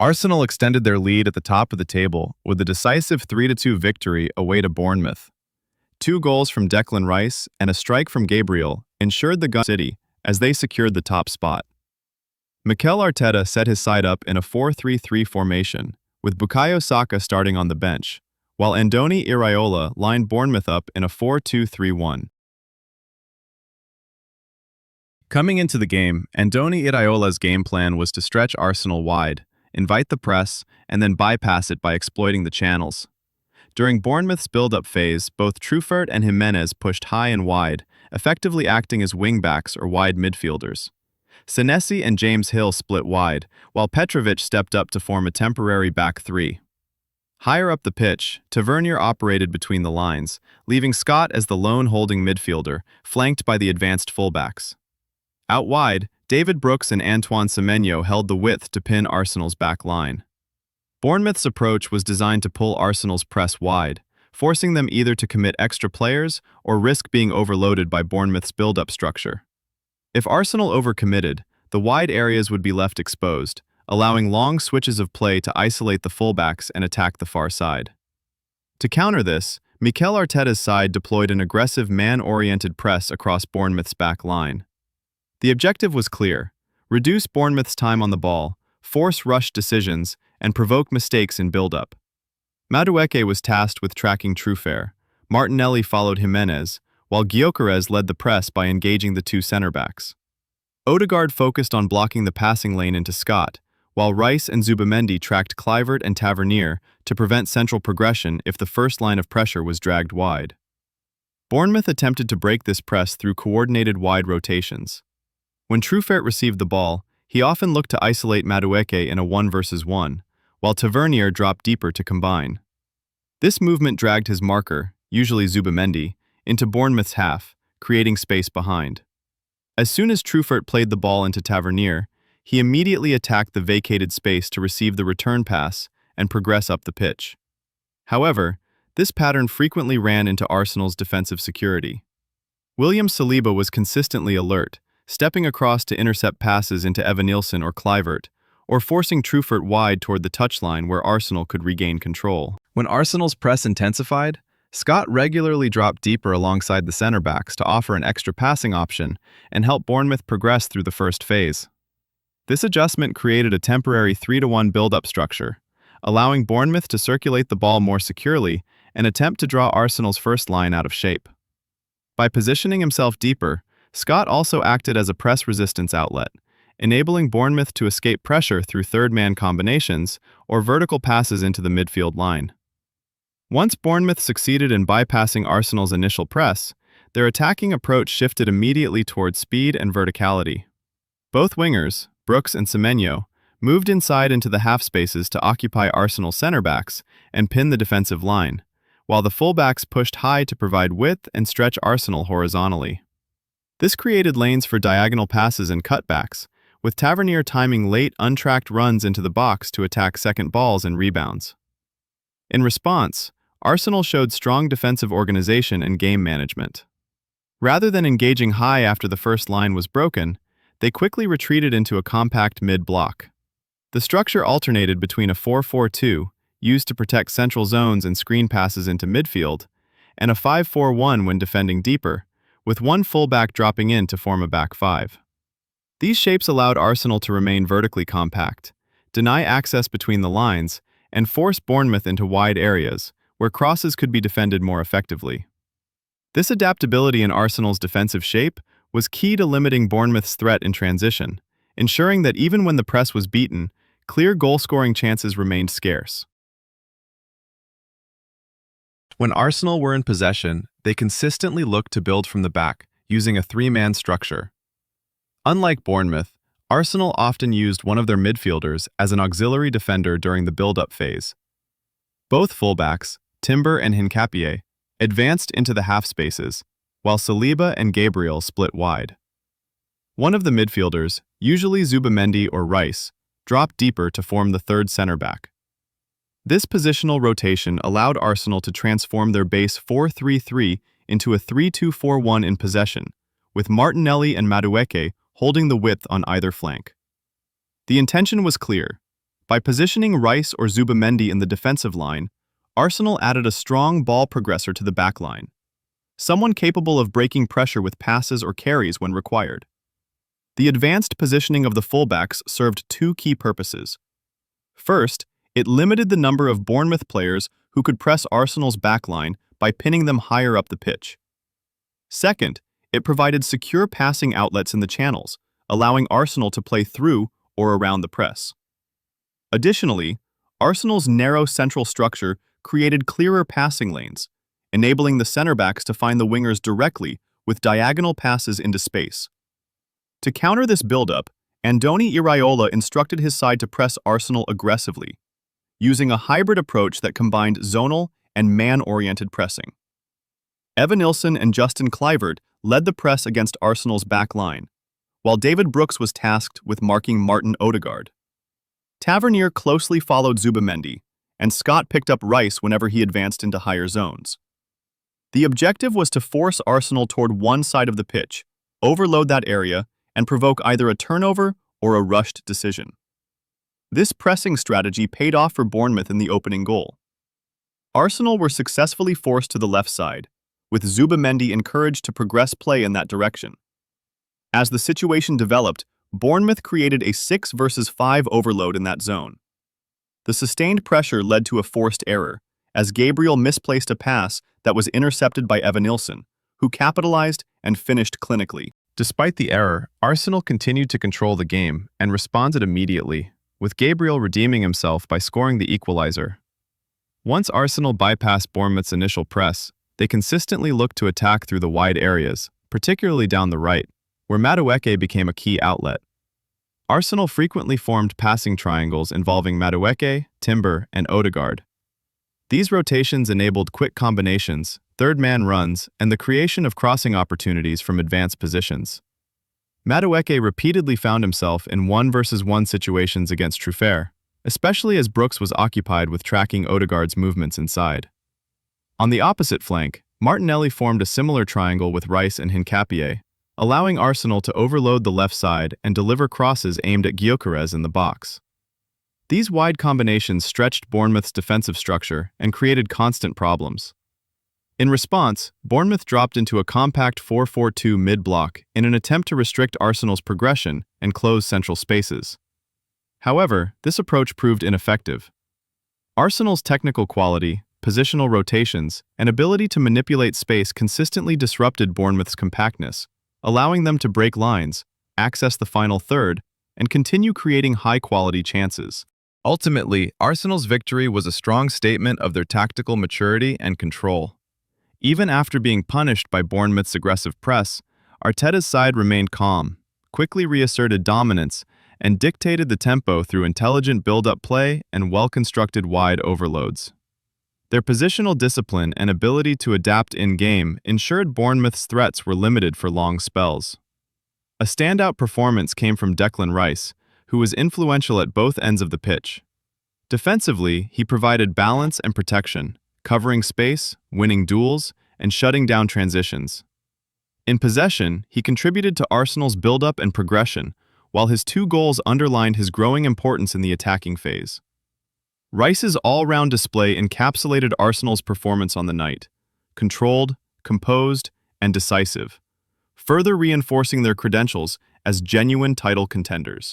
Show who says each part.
Speaker 1: Arsenal extended their lead at the top of the table with a decisive 3-2 victory away to Bournemouth. 2 goals from Declan Rice and a strike from Gabriel ensured the Gun City as they secured the top spot. Mikel Arteta set his side up in a 4-3-3 formation, with Bukayo Saka starting on the bench, while Andoni Iraola lined Bournemouth up in a 4-2-3-1. Coming into the game, Andoni Iraola's game plan was to stretch Arsenal wide, invite the press, and then bypass it by exploiting the channels. During Bournemouth's build-up phase, both Truffert and Jimenez pushed high and wide, effectively acting as wing-backs or wide midfielders. Senesi and James Hill split wide, while Petrovic stepped up to form a temporary back three. Higher up the pitch, Tavernier operated between the lines, leaving Scott as the lone holding midfielder, flanked by the advanced fullbacks. Out wide, David Brooks and Antoine Semenyo held the width to pin Arsenal's back line. Bournemouth's approach was designed to pull Arsenal's press wide, forcing them either to commit extra players or risk being overloaded by Bournemouth's build-up structure. If Arsenal overcommitted, the wide areas would be left exposed, allowing long switches of play to isolate the fullbacks and attack the far side. To counter this, Mikel Arteta's side deployed an aggressive man-oriented press across Bournemouth's back line. The objective was clear: reduce Bournemouth's time on the ball, force rushed decisions, and provoke mistakes in build-up. Madueke was tasked with tracking Truffert, Martinelli followed Jimenez, while Gyökeres led the press by engaging the 2 center-backs. Ødegaard focused on blocking the passing lane into Scott, while Rice and Zubimendi tracked Kluivert and Tavernier to prevent central progression if the first line of pressure was dragged wide. Bournemouth attempted to break this press through coordinated wide rotations. When Truffert received the ball, he often looked to isolate Madueke in a 1-versus-1, while Tavernier dropped deeper to combine. This movement dragged his marker, usually Zubimendi, into Bournemouth's half, creating space behind. As soon as Truffert played the ball into Tavernier, he immediately attacked the vacated space to receive the return pass and progress up the pitch. However, this pattern frequently ran into Arsenal's defensive security. William Saliba was consistently alert, stepping across to intercept passes into Evanilson or Kluivert, or forcing Truffert wide toward the touchline where Arsenal could regain control. When Arsenal's press intensified, Scott regularly dropped deeper alongside the center-backs to offer an extra passing option and help Bournemouth progress through the first phase. This adjustment created a temporary 3-1 build-up structure, allowing Bournemouth to circulate the ball more securely and attempt to draw Arsenal's first line out of shape. By positioning himself deeper, Scott also acted as a press resistance outlet, enabling Bournemouth to escape pressure through third-man combinations or vertical passes into the midfield line. Once Bournemouth succeeded in bypassing Arsenal's initial press, their attacking approach shifted immediately towards speed and verticality. Both wingers, Brooks and Semenyo, moved inside into the half spaces to occupy Arsenal center-backs and pin the defensive line, while the fullbacks pushed high to provide width and stretch Arsenal horizontally. This created lanes for diagonal passes and cutbacks, with Tavernier timing late, untracked runs into the box to attack second balls and rebounds. In response, Arsenal showed strong defensive organization and game management. Rather than engaging high after the first line was broken, they quickly retreated into a compact mid-block. The structure alternated between a 4-4-2, used to protect central zones and screen passes into midfield, and a 5-4-1 when defending deeper, with one fullback dropping in to form a back five. These shapes allowed Arsenal to remain vertically compact, deny access between the lines, and force Bournemouth into wide areas, where crosses could be defended more effectively. This adaptability in Arsenal's defensive shape was key to limiting Bournemouth's threat in transition, ensuring that even when the press was beaten, clear goal-scoring chances remained scarce. When Arsenal were in possession, they consistently looked to build from the back, using a 3-man structure. Unlike Bournemouth, Arsenal often used one of their midfielders as an auxiliary defender during the build-up phase. Both fullbacks, Timber and Hincapié, advanced into the half spaces, while Saliba and Gabriel split wide. One of the midfielders, usually Zubimendi or Rice, dropped deeper to form the third center-back. This positional rotation allowed Arsenal to transform their base 4-3-3 into a 3-2-4-1 in possession, with Martinelli and Madueke holding the width on either flank. The intention was clear: By positioning Rice or Zubimendi in the defensive line, Arsenal added a strong ball progressor to the back line, someone capable of breaking pressure with passes or carries when required. The advanced positioning of the fullbacks served two key purposes. First, it limited the number of Bournemouth players who could press Arsenal's backline by pinning them higher up the pitch. Second, it provided secure passing outlets in the channels, allowing Arsenal to play through or around the press. Additionally, Arsenal's narrow central structure created clearer passing lanes, enabling the center-backs to find the wingers directly with diagonal passes into space. To counter this build-up, Andoni Iraola instructed his side to press Arsenal aggressively, using a hybrid approach that combined zonal and man-oriented pressing. Evanilson and Justin Kluivert led the press against Arsenal's back line, while David Brooks was tasked with marking Martin Ødegaard. Tavernier closely followed Zubimendi, and Scott picked up Rice whenever he advanced into higher zones. The objective was to force Arsenal toward one side of the pitch, overload that area, and provoke either a turnover or a rushed decision. This pressing strategy paid off for Bournemouth in the opening goal. Arsenal were successfully forced to the left side, with Zubimendi encouraged to progress play in that direction. As the situation developed, Bournemouth created a 6 versus 5 overload in that zone. The sustained pressure led to a forced error, as Gabriel misplaced a pass that was intercepted by Evanilson, who capitalized and finished clinically. Despite the error, Arsenal continued to control the game and responded immediately, with Gabriel redeeming himself by scoring the equalizer. Once Arsenal bypassed Bournemouth's initial press, they consistently looked to attack through the wide areas, particularly down the right, where Madueke became a key outlet. Arsenal frequently formed passing triangles involving Madueke, Timber, and Ødegaard. These rotations enabled quick combinations, third-man runs, and the creation of crossing opportunities from advanced positions. Madueke repeatedly found himself in 1 versus 1 situations against Truffert, especially as Brooks was occupied with tracking Ødegaard's movements inside. On the opposite flank, Martinelli formed a similar triangle with Rice and Hincapié, allowing Arsenal to overload the left side and deliver crosses aimed at Gyökeres in the box. These wide combinations stretched Bournemouth's defensive structure and created constant problems. In response, Bournemouth dropped into a compact 4-4-2 mid-block in an attempt to restrict Arsenal's progression and close central spaces. However, this approach proved ineffective. Arsenal's technical quality, positional rotations, and ability to manipulate space consistently disrupted Bournemouth's compactness, allowing them to break lines, access the final third, and continue creating high-quality chances. Ultimately, Arsenal's victory was a strong statement of their tactical maturity and control. Even after being punished by Bournemouth's aggressive press, Arteta's side remained calm, quickly reasserted dominance, and dictated the tempo through intelligent build-up play and well-constructed wide overloads. Their positional discipline and ability to adapt in-game ensured Bournemouth's threats were limited for long spells. A standout performance came from Declan Rice, who was influential at both ends of the pitch. Defensively, he provided balance and protection, covering space, winning duels, and shutting down transitions. In possession, he contributed to Arsenal's build-up and progression, while his 2 goals underlined his growing importance in the attacking phase. Rice's all-round display encapsulated Arsenal's performance on the night, controlled, composed, and decisive, further reinforcing their credentials as genuine title contenders.